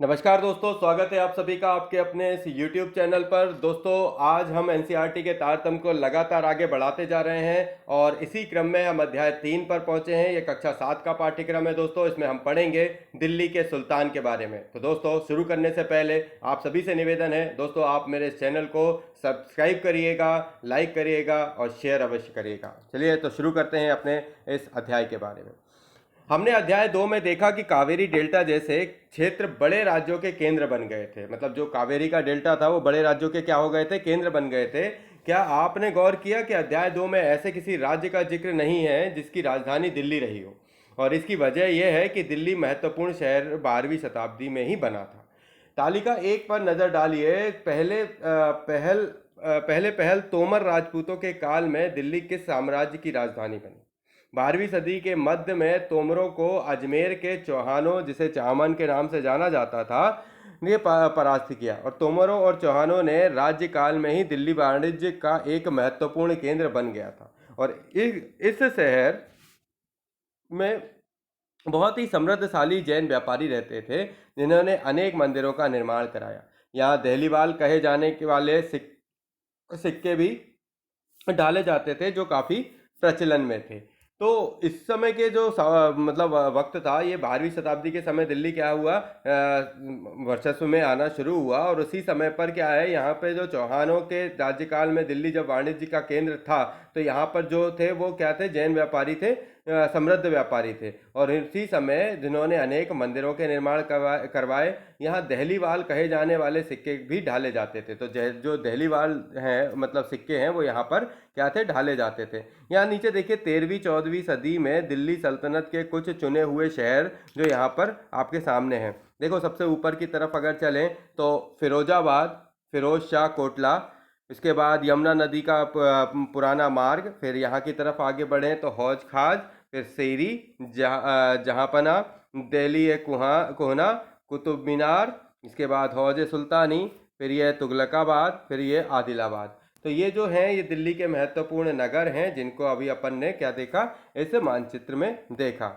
नमस्कार दोस्तों, स्वागत है आप सभी का आपके अपने इस YouTube चैनल पर। दोस्तों, आज हम एनसीईआरटी के तारतम्य को लगातार आगे बढ़ाते जा रहे हैं और इसी क्रम में हम अध्याय 3 पर पहुंचे हैं। ये कक्षा 7 का पाठ्यक्रम है दोस्तों। इसमें हम पढ़ेंगे दिल्ली के सुल्तान के बारे में। तो दोस्तों, शुरू करने से पहले आप सभी से निवेदन है दोस्तों, आप मेरे इस चैनल को सब्सक्राइब करिएगा, लाइक करिएगा और शेयर अवश्य करिएगा। चलिए तो शुरू करते हैं अपने इस अध्याय के बारे में। हमने अध्याय 2 में देखा कि कावेरी डेल्टा जैसे क्षेत्र बड़े राज्यों के केंद्र बन गए थे। मतलब जो कावेरी का डेल्टा था वो बड़े राज्यों के क्या हो गए थे? केंद्र बन गए थे। क्या आपने गौर किया कि अध्याय 2 में ऐसे किसी राज्य का जिक्र नहीं है जिसकी राजधानी दिल्ली रही हो? और इसकी वजह यह है कि दिल्ली महत्वपूर्ण शहर 12वीं शताब्दी में ही बना था। तालिका 1 पर नजर डालिए। पहले पहल तोमर राजपूतों के काल में दिल्ली किस साम्राज्य की राजधानी बनी? 12वीं सदी के मध्य में तोमरों को अजमेर के चौहानों, जिसे चामन के नाम से जाना जाता था, ने परास्त किया और तोमरों और चौहानों ने राज्य काल में ही दिल्ली वाणिज्य का एक महत्वपूर्ण केंद्र बन गया था। और इस शहर में बहुत ही समृद्धशाली जैन व्यापारी रहते थे जिन्होंने अनेक मंदिरों का निर्माण कराया। यहाँ दहलीवाल कहे जाने के वाले सिक्के भी डाले जाते थे जो काफ़ी प्रचलन में थे। तो इस समय के जो मतलब वक्त था, ये 12वीं शताब्दी के समय दिल्ली क्या हुआ, वर्चस्व में आना शुरू हुआ। और उसी समय पर क्या है, यहाँ पे जो चौहानों के राज्यकाल में दिल्ली जब वाणिज्य का केंद्र था, तो यहाँ पर जो थे वो क्या थे? जैन व्यापारी थे, समृद्ध व्यापारी थे। और इसी समय जिन्होंने अनेक मंदिरों के निर्माण करवाए। यहाँ दहलीवाल कहे जाने वाले सिक्के भी ढाले जाते थे। तो जो दहलीवाल हैं, मतलब सिक्के हैं, वो यहाँ पर क्या थे? ढाले जाते थे। यहाँ नीचे देखिए, 13वीं 14वीं सदी में दिल्ली सल्तनत के कुछ चुने हुए शहर जो यहाँ पर आपके सामने हैं। देखो, सबसे ऊपर की तरफ अगर चलें तो फिरोजाबाद, फिरोज शाह कोटला, इसके बाद यमुना नदी का पुराना मार्ग, फिर यहाँ की तरफ आगे बढ़ें तो हौज खास, फिर सेरी, जहाँपना, दिल्ली कोहना, कुतुब मीनार, इसके बाद हौज सुल्तानी, फिर ये तुगलकाबाद, फिर ये आदिलाबाद। तो ये जो हैं, ये दिल्ली के महत्वपूर्ण नगर हैं जिनको अभी अपन ने क्या देखा? इस मानचित्र में देखा।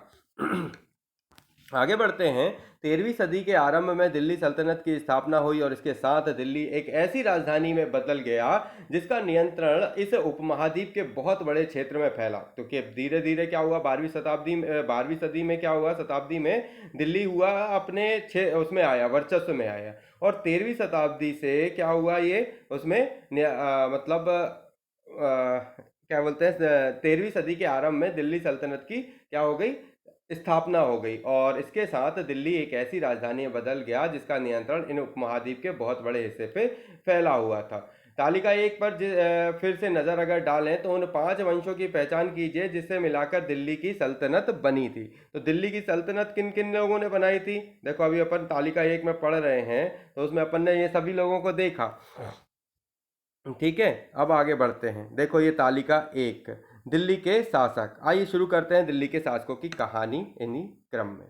आगे बढ़ते हैं। 13वीं सदी के आरंभ में दिल्ली सल्तनत की स्थापना हुई और इसके साथ दिल्ली एक ऐसी राजधानी में बदल गया जिसका नियंत्रण इस उपमहाद्वीप के बहुत बड़े क्षेत्र में फैला। क्योंकि धीरे धीरे क्या हुआ, 12वीं सदी में क्या हुआ, शताब्दी में दिल्ली हुआ अपने उसमें आया, वर्चस्व में आया। और 13वीं शताब्दी से क्या हुआ, ये उसमें मतलब क्या बोलते हैं, 13वीं सदी के आरंभ में दिल्ली सल्तनत की क्या हो गई? स्थापना हो गई। और इसके साथ दिल्ली एक ऐसी राजधानी में बदल गया जिसका नियंत्रण इन उपमहाद्वीप के बहुत बड़े हिस्से पे फैला हुआ था। तालिका 1 पर फिर से नज़र अगर डालें तो उन 5 वंशों की पहचान कीजिए जिससे मिलाकर दिल्ली की सल्तनत बनी थी। तो दिल्ली की सल्तनत किन किन लोगों ने बनाई थी? देखो, अभी अपन तालिका 1 में पढ़ रहे हैं तो उसमें अपन ने ये सभी लोगों को देखा। ठीक है, अब आगे बढ़ते हैं। देखो, ये तालिका 1, दिल्ली के शासक। आइए शुरू करते हैं दिल्ली के शासकों की कहानी इन्हीं क्रम में।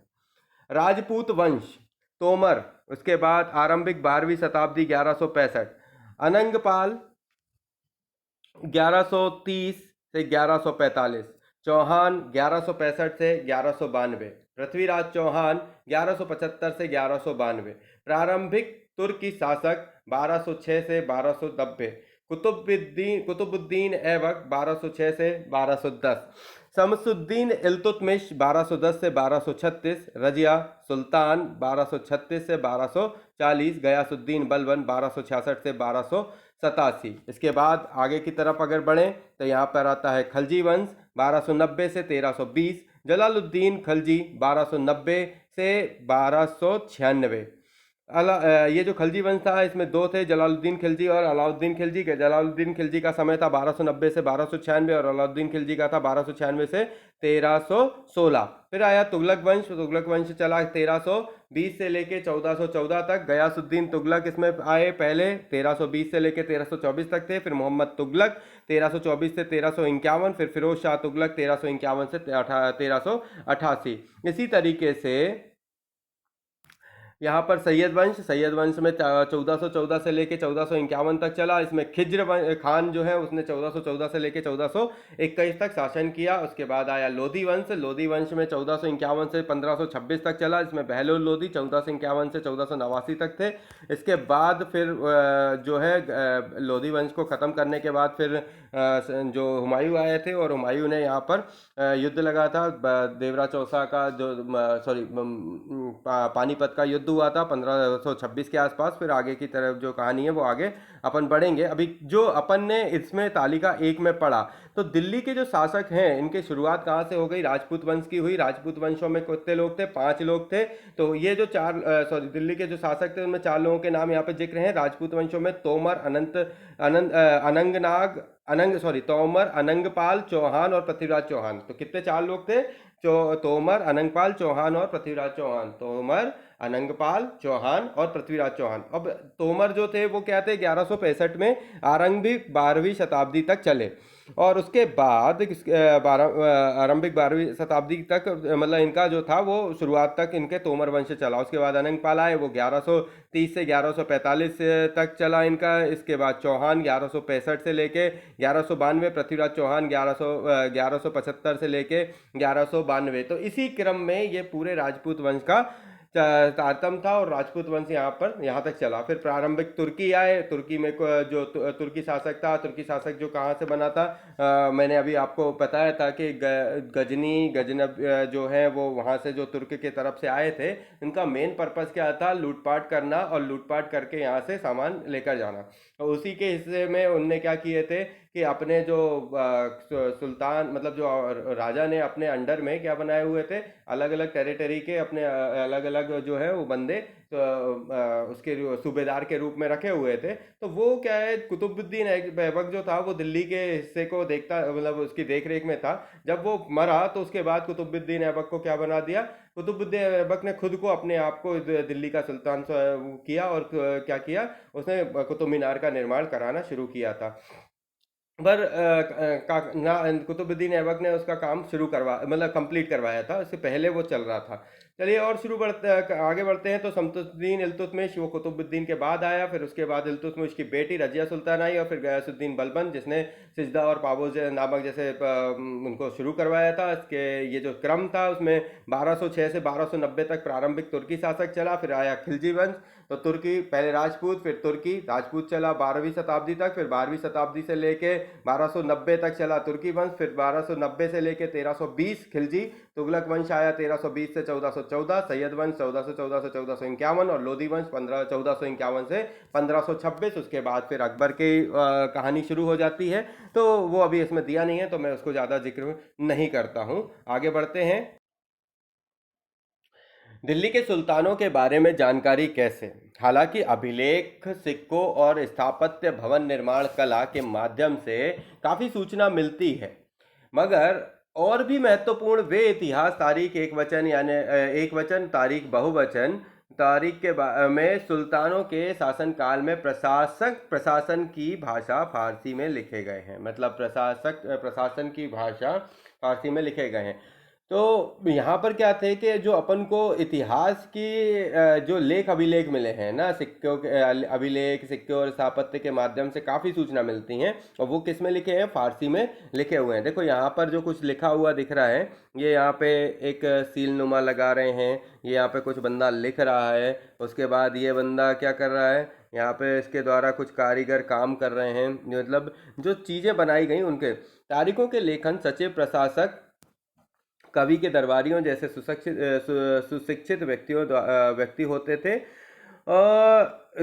राजपूत वंश, तोमर, उसके बाद आरंभिक 12वीं शताब्दी 1165, अनंगपाल 1130 से 1145, चौहान 1165 से 1192, पृथ्वीराज चौहान 1175 से 1192, प्रारंभिक तुर्की शासक 1206 से 1290, कुतुबुद्दीन ऐबक 1206 से 1210, शमसुद्दीन इल्तुतमिश 1210 से 1236, रजिया सुल्तान 1236 से 1240, गयासुद्दीन बलबन 1266 से 1287। इसके बाद आगे की तरफ अगर बढ़ें तो यहाँ पर आता है खलजी वंश 1290 से 1320, जलालुद्दीन खलजी 1290 से 1296। ये जो खलजी वंश था इसमें दो थे, जलालुद्दीन खिलजी और अलाउद्दीन खिलजी। जलालुद्दीन खिलजी का समय था 1290 से 1296 और अलाउद्दीन खिलजी का था 1296 से 1316। फिर आया तुगलक वंश। तुगलक वंश चला 1320 से लेके 1414 तक। गयासुद्दीन तुगलक इसमें आए पहले, 1320 से लेके 1324 तक थे। फिर मोहम्मद तुगलक 1324 से 1351, फिर फिरोज शाह तुगलक 1351 से 1388। इसी तरीके से यहाँ पर सैयद वंश में 1414 से लेके 1451 तक चला। इसमें खिज्र खान जो है उसने 1414 से लेके 1421 तक शासन किया। उसके बाद आया लोधी वंश में 1451 से 1526 तक चला। इसमें बहलोल लोधी 1451 से 1489 तक थे। इसके बाद फिर जो है लोधी वंश को ख़त्म करने के बाद फिर जो हुमायूं आए थे और हुमायूं ने यहाँ पर युद्ध लगा था देवरा चौसा का, जो सॉरी पानीपत का युद्ध हुआ था 1526 के आसपास। फिर आगे की तरफ जो कहानी है वो आगे अपन बढ़ेंगे। अभी जो अपन ने इसमें तालिका 1 में पढ़ा, तो दिल्ली के जो शासक हैं इनकी शुरुआत कहाँ से हो गई? राजपूत वंश की हुई। राजपूत वंशों में कितने लोग थे? 5 लोग थे। तो ये जो दिल्ली के जो शासक थे उनमें 4 लोगों के नाम यहाँ पे जिक्र हैं। राजपूत वंशों में तोमर, तोमर, अनंगपाल, चौहान और पृथ्वीराज चौहान। तो कितने 4 लोग थे? तोमर, अनंगपाल, चौहान और पृथ्वीराज चौहान। तोमर, अनंगपाल, चौहान और पृथ्वीराज चौहान। अब तोमर जो थे वो क्या थे? 1165 में आरंभिक 12वीं शताब्दी तक चले और उसके बाद आरंभिक 12वीं शताब्दी तक मतलब इनका जो था वो शुरुआत तक इनके तोमर वंश चला। उसके बाद अनंगपाल आए, वो 1130 से 1145 तक चला इनका। इसके बाद चौहान 1165 से लेके 1192, पृथ्वीराज चौहान 1175 से लेके 1192। तो इसी क्रम में ये पूरे राजपूत वंश का तारतम था और राजपूत वंश यहाँ तक चला। फिर प्रारंभिक तुर्की आए। तुर्की में जो तुर्की शासक था, तुर्की शासक जो कहाँ से बना था, मैंने अभी आपको बताया था कि गजनब जो है वो वहाँ से जो तुर्क के तरफ से आए थे। इनका मेन पर्पस क्या था? लूटपाट करना और लूटपाट करके यहाँ से सामान लेकर जाना। और उसी के हिस्से में उनने क्या किए थे कि अपने जो सुल्तान मतलब जो राजा ने अपने अंडर में क्या बनाए हुए थे, अलग अलग टेरिटरी के अपने अलग अलग जो है वो बंदे तो उसके सूबेदार के रूप में रखे हुए थे। तो वो क्या है, कुतुबुद्दीन ऐबक जो था वो दिल्ली के हिस्से को देखता मतलब उसकी देख रेख में था। जब वो मरा तो उसके बाद कुतुबुद्दीन ऐबक को क्या बना दिया? कुतुबुद्दीन ऐबक ने खुद को अपने आप को दिल्ली का सुल्तान किया और क्या किया, उसने कुतुब मीनार का निर्माण कराना शुरू किया था। पर कुतुबुद्दीन ऐबक ने उसका काम शुरू करवा मतलब कंप्लीट करवाया था, उससे पहले वो चल रहा था। चलिए और आगे बढ़ते हैं। तो शमसुद्दीन इल्तुतमिश वो कुतुबुद्दीन के बाद आया। फिर उसके बाद इल्तुतमिश की बेटी रजिया सुल्तान आई और फिर गयासुद्दीन बलबन जिसने सिजदा और पाबोज नामक जैसे उनको शुरू करवाया था। इसके ये जो क्रम था उसमें 1206 से 1290 तक प्रारंभिक तुर्की शासक चला। फिर आया खिलजी वंश। तो तुर्की पहले राजपूत, फिर तुर्की राजपूत चला 12वीं शताब्दी तक। फिर 12वीं शताब्दी से लेके 1290 तक चला तुर्की वंश। फिर 1290 से लेके 1320 खिलजी। तुगलक वंश आया 1320 से 1414। सैयद वंश 1414 से 1451 और लोधी वंश 1451 से 1526। उसके बाद फिर अकबर की कहानी शुरू हो जाती है। तो वो अभी इसमें दिया नहीं है तो मैं उसको ज़्यादा जिक्र नहीं करता हूँ। आगे बढ़ते हैं। दिल्ली के सुल्तानों के बारे में जानकारी कैसे? हालांकि अभिलेख, सिक्कों और स्थापत्य भवन निर्माण कला के माध्यम से काफ़ी सूचना मिलती है, मगर और भी महत्वपूर्ण वे इतिहास तारीख एक वचन यानी एक वचन तारीख बहुवचन तारीख में सुल्तानों के शासनकाल में प्रशासन की भाषा फारसी में लिखे गए हैं। मतलब प्रशासन की भाषा फारसी में लिखे गए हैं। तो यहाँ पर क्या थे कि जो अपन को इतिहास की जो लेख अभिलेख मिले हैं ना, सिक्कों के अभिलेख, सिक्के और स्थापत्य के माध्यम से काफ़ी सूचना मिलती हैं और वो किस में लिखे हैं? फारसी में लिखे हुए हैं। देखो यहाँ पर जो कुछ लिखा हुआ दिख रहा है, ये यहाँ पे एक सील नुमा लगा रहे हैं, ये यहाँ पे कुछ बंदा लिख रहा है। उसके बाद ये बंदा क्या कर रहा है, यहाँ पे इसके द्वारा कुछ कारीगर काम कर रहे हैं। मतलब जो चीज़ें बनाई गई उनके तारीखों के लेखन सचिव, प्रशासक, कवि के दरबारियों जैसे सुशिक्षित व्यक्ति होते थे,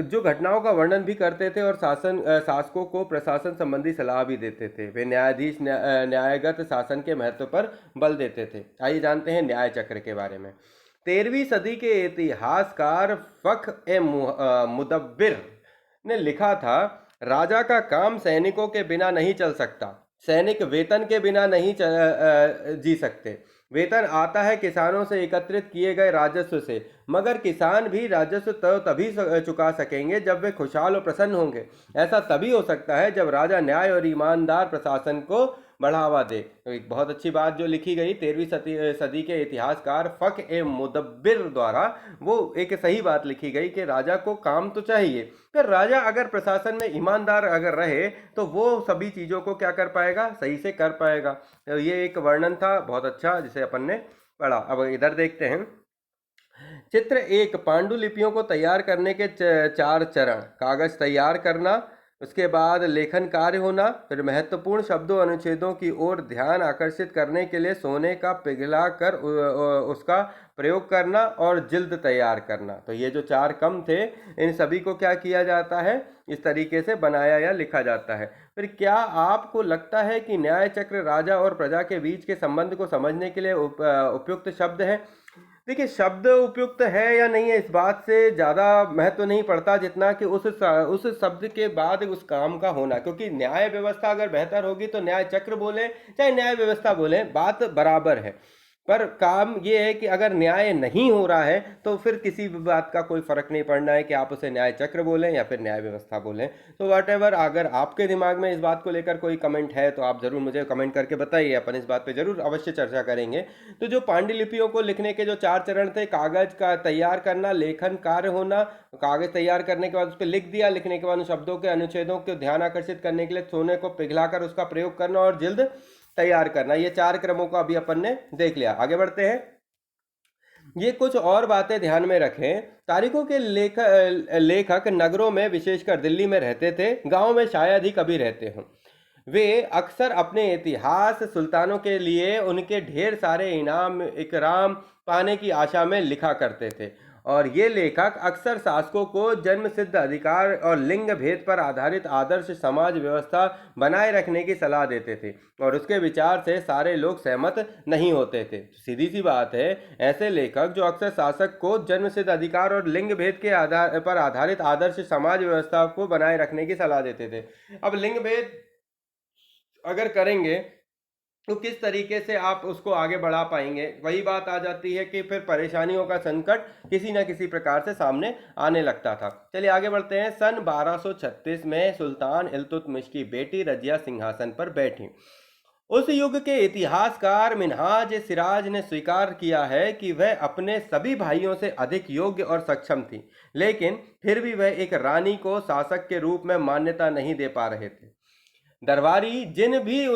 जो घटनाओं का वर्णन भी करते थे और शासकों को प्रशासन संबंधी सलाह भी देते थे। वे न्यायाधीश न्यायगत शासन के महत्व पर बल देते थे। आइए जानते हैं न्याय चक्र के बारे में। 13वीं सदी के इतिहासकार मुदब्बिर ने लिखा था, राजा का काम सैनिकों के बिना नहीं चल सकता, सैनिक वेतन के बिना नहीं जी सकते। वेतन आता है किसानों से एकत्रित किए गए राजस्व से, मगर किसान भी राजस्व तभी चुका सकेंगे जब वे खुशहाल और प्रसन्न होंगे। ऐसा तभी हो सकता है जब राजा न्याय और ईमानदार प्रशासन को बढ़ावा दे। तो एक बहुत अच्छी बात जो लिखी गई 13वीं सदी के इतिहासकार फक ए मुदब्बिर द्वारा, वो एक सही बात लिखी गई कि राजा को काम तो चाहिए, फिर राजा अगर प्रशासन में ईमानदार अगर रहे तो वो सभी चीज़ों को क्या कर पाएगा, सही से कर पाएगा। तो ये एक वर्णन था बहुत अच्छा जिसे अपन ने पढ़ा। अब इधर देखते हैं चित्र एक, पांडुलिपियों को तैयार करने के चार चरण। कागज तैयार करना, उसके बाद लेखन कार्य होना, फिर महत्वपूर्ण शब्दों अनुच्छेदों की ओर ध्यान आकर्षित करने के लिए सोने का पिघला कर उसका प्रयोग करना, और जिल्द तैयार करना। तो ये जो चार कम थे, इन सभी को क्या किया जाता है, इस तरीके से बनाया या लिखा जाता है। फिर क्या आपको लगता है कि न्याय चक्र राजा और प्रजा के बीच के संबंध को समझने के लिए उपयुक्त शब्द है? देखिए, शब्द उपयुक्त है या नहीं है, इस बात से ज़्यादा महत्व नहीं पड़ता जितना कि उस शब्द के बाद उस काम का होना। क्योंकि न्याय व्यवस्था अगर बेहतर होगी तो न्याय चक्र बोले चाहे न्याय व्यवस्था बोले, बात बराबर है। पर काम ये है कि अगर न्याय नहीं हो रहा है तो फिर किसी भी बात का कोई फर्क नहीं पड़ना है कि आप उसे न्याय चक्र बोलें या फिर न्याय व्यवस्था बोलें। तो वट एवर, अगर आपके दिमाग में इस बात को लेकर कोई कमेंट है तो आप ज़रूर मुझे कमेंट करके बताइए, अपन इस बात पे ज़रूर अवश्य चर्चा करेंगे। तो जो पांडुलिपियों को लिखने के जो चार चरण थे, कागज का तैयार करना, लेखन कार्य होना, कागज तैयार करने के बाद उस पर लिख दिया, लिखने के बाद उन शब्दों के अनुच्छेदों को ध्यान आकर्षित करने के लिए सोने को पिघलाकर उसका प्रयोग करना, और जिल्द तैयार करना। ये चार क्रमों को अभी अपन ने देख लिया। आगे बढ़ते हैं। ये कुछ और बातें ध्यान में रखें। तारीखों के लेखक नगरों में, विशेषकर दिल्ली में रहते थे, गांव में शायद ही कभी रहते हों। वे अक्सर अपने इतिहास, सुल्तानों के लिए उनके ढेर सारे इनाम इकराम पाने की आशा में लिखा करते थे, और ये लेखक अक्सर शासकों को जन्म सिद्ध अधिकार और लिंग भेद पर आधारित आदर्श समाज व्यवस्था बनाए रखने की सलाह देते थे, और उसके विचार से सारे लोग सहमत नहीं होते थे। सीधी सी बात है, ऐसे लेखक जो अक्सर शासक को जन्म सिद्ध अधिकार और लिंग भेद के आधार पर आधारित आदर्श समाज व्यवस्था को बनाए रखने की सलाह देते थे। अब लिंग भेद अगर करेंगे तो किस तरीके से आप उसको आगे बढ़ा पाएंगे, वही बात आ जाती है कि फिर परेशानियों का संकट किसी न किसी प्रकार से सामने आने लगता था। चलिए आगे बढ़ते हैं। सन 1236 में सुल्तान इल्तुतमिश की बेटी रजिया सिंहासन पर बैठी। उस युग के इतिहासकार मिन्हाज सिराज ने स्वीकार किया है कि वह अपने सभी भाइयों से अधिक योग्य और सक्षम थी, लेकिन फिर भी वह एक रानी को शासक के रूप में मान्यता नहीं दे पा रहे थे। दरबारी जन भी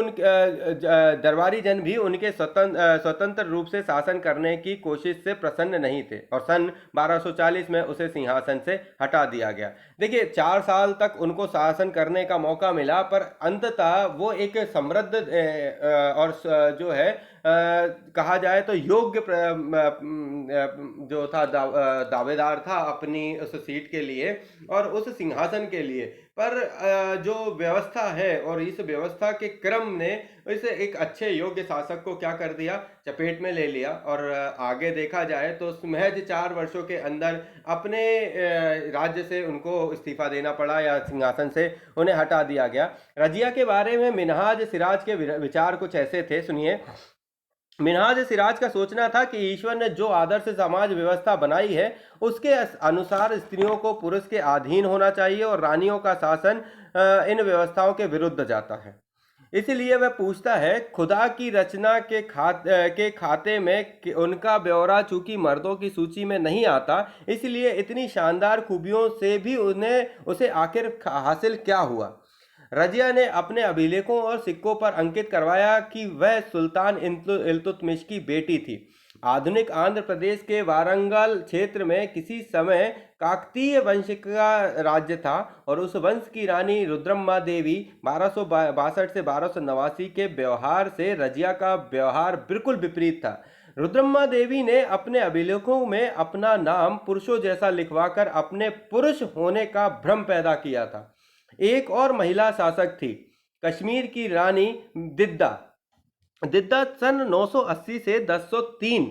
उनके स्वतंत्र रूप से शासन करने की कोशिश से प्रसन्न नहीं थे, और सन 1240 में उसे सिंहासन से हटा दिया गया। देखिए, 4 साल तक उनको शासन करने का मौका मिला, पर अंततः वो एक समृद्ध और जो है कहा जाए तो योग्य जो था दावेदार था अपनी उस सीट के लिए और उस सिंहासन के लिए। पर जो व्यवस्था है और इस व्यवस्था के क्रम ने इसे एक अच्छे योग्य शासक को क्या कर दिया, चपेट में ले लिया, और आगे देखा जाए तो महज 4 वर्षों के अंदर अपने राज्य से उनको इस्तीफा देना पड़ा या सिंहासन से उन्हें हटा दिया गया। रजिया के बारे में मिन्हाज सिराज के विचार कुछ ऐसे थे, सुनिए। मिन्हाज सिराज का सोचना था कि ईश्वर ने जो आदर्श समाज व्यवस्था बनाई है उसके अनुसार स्त्रियों को पुरुष के अधीन होना चाहिए, और रानियों का शासन इन व्यवस्थाओं के विरुद्ध जाता है। इसलिए वह पूछता है, खुदा की रचना के खाते में उनका ब्यौरा चूंकि मर्दों की सूची में नहीं आता, इसलिए इतनी शानदार खूबियों से भी उसे आखिर हासिल क्या हुआ। रजिया ने अपने अभिलेखों और सिक्कों पर अंकित करवाया कि वह सुल्तान इल्तुतमिश की बेटी थी। आधुनिक आंध्र प्रदेश के वारंगल क्षेत्र में किसी समय काकतीय वंश का राज्य था, और उस वंश की रानी रुद्रम्मा देवी 1262 से 1289 के व्यवहार से रजिया का व्यवहार बिल्कुल विपरीत था। रुद्रम्मा देवी ने अपने अभिलेखों में अपना नाम पुरुषों जैसा लिखवाकर अपने पुरुष होने का भ्रम पैदा किया था। एक और महिला शासक थी, कश्मीर की रानी दिद्दा। दिद्दा सन 980 से 1003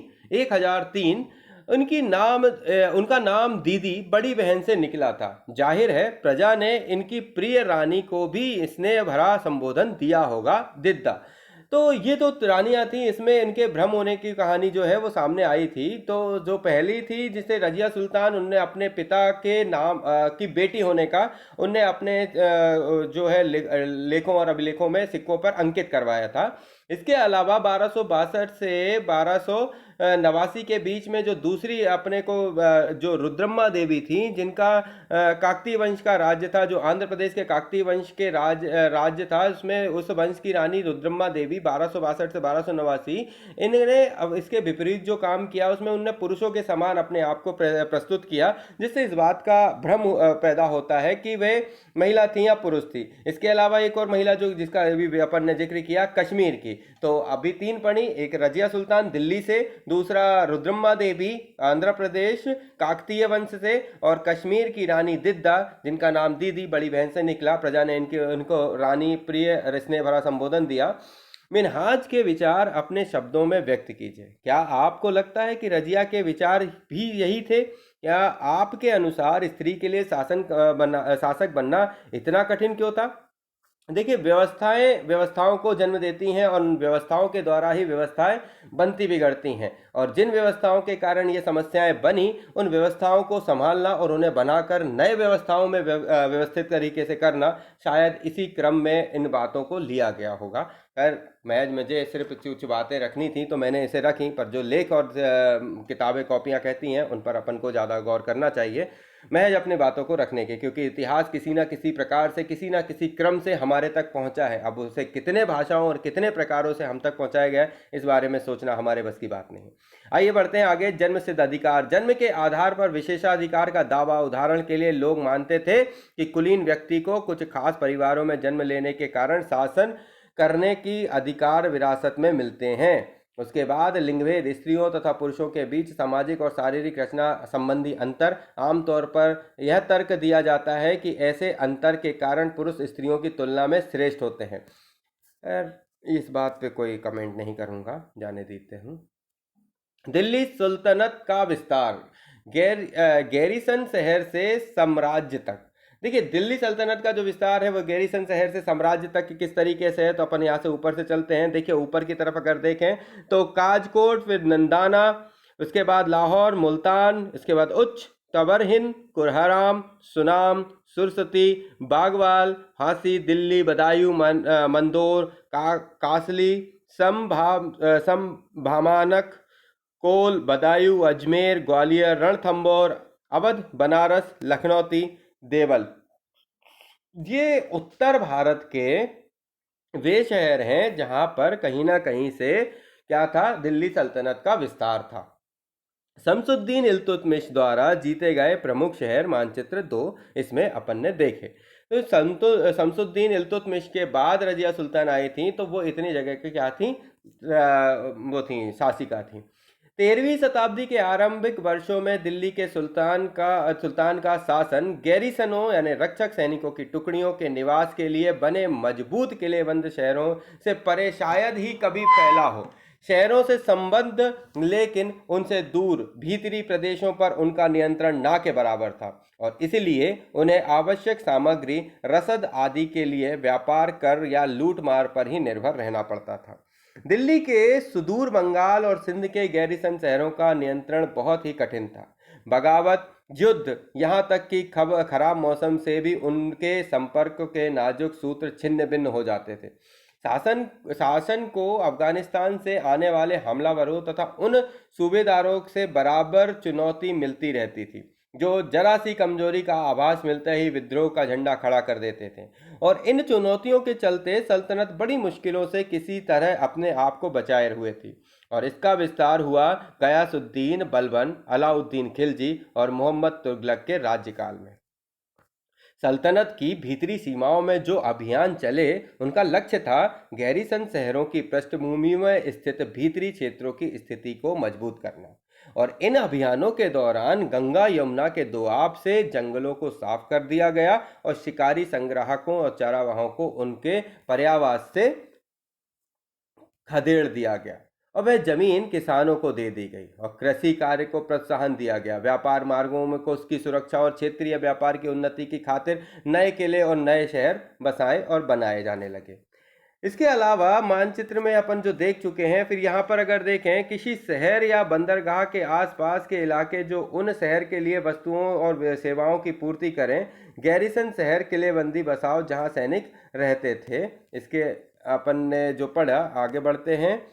उनका नाम दीदी, बड़ी बहन से निकला था। जाहिर है प्रजा ने इनकी प्रिय रानी को भी स्नेह भरा संबोधन दिया होगा, दिद्दा। तो ये तो रानियाँ थी, इसमें इनके भ्रम होने की कहानी जो है वो सामने आई थी। तो जो पहली थी जिसे रजिया सुल्तान, उनने अपने पिता के नाम की बेटी होने का उनने अपने जो है लेखों और अभिलेखों में सिक्कों पर अंकित करवाया था। इसके अलावा 1262 से 1289 के बीच में जो दूसरी अपने को जो रुद्रम्मा देवी थी, जिनका काकतीय वंश का राज्य था, जो आंध्र प्रदेश के काकतीय वंश के राज्य था, उसमें उस वंश की रानी रुद्रम्मा देवी 1262 से 1289, इन्होंने अब इसके विपरीत जो काम किया उसमें उन्होंने पुरुषों के समान अपने आप को प्रस्तुत किया, जिससे इस बात का भ्रम पैदा होता है कि वे महिला थी या पुरुष थी। इसके अलावा एक और महिला जो जिसका अभी अपन ने जिक्र किया, कश्मीर की, तो अभी तीन पढ़ी, एक रजिया सुल्तान दिल्ली से, दूसरा रुद्रम्मा देवी आंध्र प्रदेश काकतीय वंश से, और कश्मीर की रानी दिद्दा, जिनका नाम दीदी बड़ी बहन से निकला, प्रजा ने उनको रानी प्रिय स्नेह भरा संबोधन दिया। मिनहाज के विचार अपने शब्दों में व्यक्त कीजिए। क्या आपको लगता है कि रजिया के विचार भी यही थे? क्या आपके अनुसार स्त्री के लिए शासक बनना इतना कठिन क्यों था? देखिए, व्यवस्थाओं को जन्म देती हैं और उन व्यवस्थाओं के द्वारा ही व्यवस्थाएं बनती बिगड़ती हैं, और जिन व्यवस्थाओं के कारण ये समस्याएं बनी, उन व्यवस्थाओं को संभालना और उन्हें बनाकर नए व्यवस्थाओं में व्यवस्थित तरीके से करना, शायद इसी क्रम में इन बातों को लिया गया होगा। खैर, मुझे सिर्फ कुछ बातें रखनी थी तो मैंने इसे रखी, पर जो लेख और किताबें कॉपियाँ कहती हैं उन पर अपन को ज़्यादा गौर करना चाहिए, महज अपने बातों को रखने के, क्योंकि इतिहास किसी न किसी प्रकार से, किसी न किसी क्रम से हमारे तक पहुंचा है। अब उसे कितने भाषाओं और कितने प्रकारों से हम तक पहुंचाया गया है, इस बारे में सोचना हमारे बस की बात नहीं। आइए बढ़ते हैं आगे। जन्म सिद्ध अधिकार। जन्म के आधार पर विशेषाधिकार का दावा। उदाहरण के लिए लोग मानते थे कि कुलीन व्यक्ति को कुछ खास परिवारों में जन्म लेने के कारण शासन करने की अधिकार विरासत में मिलते हैं। उसके बाद लिंगभेद। स्त्रियों तथा पुरुषों के बीच सामाजिक और शारीरिक रचना संबंधी अंतर। आमतौर पर यह तर्क दिया जाता है कि ऐसे अंतर के कारण पुरुष स्त्रियों की तुलना में श्रेष्ठ होते हैं। इस बात पे कोई कमेंट नहीं करूंगा, जाने देते हूँ। दिल्ली सुल्तनत का विस्तार। गैरीसन शहर से साम्राज्य तक। देखिए, दिल्ली सल्तनत का जो विस्तार है वो गैरीसन शहर से साम्राज्य तक किस तरीके से है, तो अपन यहाँ से ऊपर से चलते हैं। देखिए, ऊपर की तरफ अगर देखें तो काजकोट, फिर नंदाना, उसके बाद लाहौर, मुल्तान, इसके बाद उच्च, तबर हिंद, कुरहराम, सुनाम, सुरसती, बागवाल, हांसी, दिल्ली, बदायूं, मंदोर, कासली, संभामानक, कोल, बदायूं, अजमेर, ग्वालियर, रणथंबोर, अवध, बनारस, लखनौती, देवल। ये उत्तर भारत के वे शहर हैं जहां पर कहीं ना कहीं से क्या था, दिल्ली सल्तनत का विस्तार था। शमसुद्दीन इल्तुतमिश द्वारा जीते गए प्रमुख शहर मानचित्र 2 इसमें अपन ने देखे। तो शमसुद्दीन इल्तुतमिश के बाद रजिया सुल्तान आई थी, तो वो इतनी जगह की क्या थी, वो थी शासिका थी। 13वीं शताब्दी के आरंभिक वर्षों में दिल्ली के सुल्तान का शासन गैरीसनों यानी रक्षक सैनिकों की टुकड़ियों के निवास के लिए बने मजबूत किलेबंद शहरों से परे शायद ही कभी फैला हो। शहरों से संबद्ध लेकिन उनसे दूर भीतरी प्रदेशों पर उनका नियंत्रण ना के बराबर था, और इसलिए उन्हें आवश्यक सामग्री, रसद आदि के लिए व्यापार कर या लूट मार पर ही निर्भर रहना पड़ता था। दिल्ली के सुदूर बंगाल और सिंध के गैरीसन शहरों का नियंत्रण बहुत ही कठिन था। बगावत, युद्ध, यहाँ तक कि खराब मौसम से भी उनके संपर्क के नाजुक सूत्र छिन्न भिन्न हो जाते थे। शासन को अफगानिस्तान से आने वाले हमलावरों तथा उन सूबेदारों से बराबर चुनौती मिलती रहती थी, जो जरा सी कमजोरी का आभास मिलते ही विद्रोह का झंडा खड़ा कर देते थे। और इन चुनौतियों के चलते सल्तनत बड़ी मुश्किलों से किसी तरह अपने आप को बचाए हुए थी, और इसका विस्तार हुआ गयासुद्दीन बलबन, अलाउद्दीन खिलजी और मोहम्मद तुगलक के राज्यकाल में। सल्तनत की भीतरी सीमाओं में जो अभियान चले, उनका लक्ष्य था गैरीसन शहरों की पृष्ठभूमि में स्थित भीतरी क्षेत्रों की स्थिति को मजबूत करना, और इन अभियानों के दौरान गंगा यमुना के दोआब से जंगलों को साफ कर दिया गया और शिकारी, संग्राहकों और चरावाहों को उनके पर्यावास से खदेड़ दिया गया, और वह जमीन किसानों को दे दी गई और कृषि कार्य को प्रोत्साहन दिया गया। व्यापार मार्गों में को उसकी सुरक्षा और क्षेत्रीय व्यापार की उन्नति की खातिर नए किले और नए शहर बसाए और बनाए जाने लगे। इसके अलावा मानचित्र में अपन जो देख चुके हैं, फिर यहाँ पर अगर देखें किसी शहर या बंदरगाह के आसपास के इलाके जो उन शहर के लिए वस्तुओं और सेवाओं की पूर्ति करें, गैरिसन शहर किलेबंदी बसाओ जहाँ सैनिक रहते थे। इसके अपन ने जो पढ़ा, आगे बढ़ते हैं।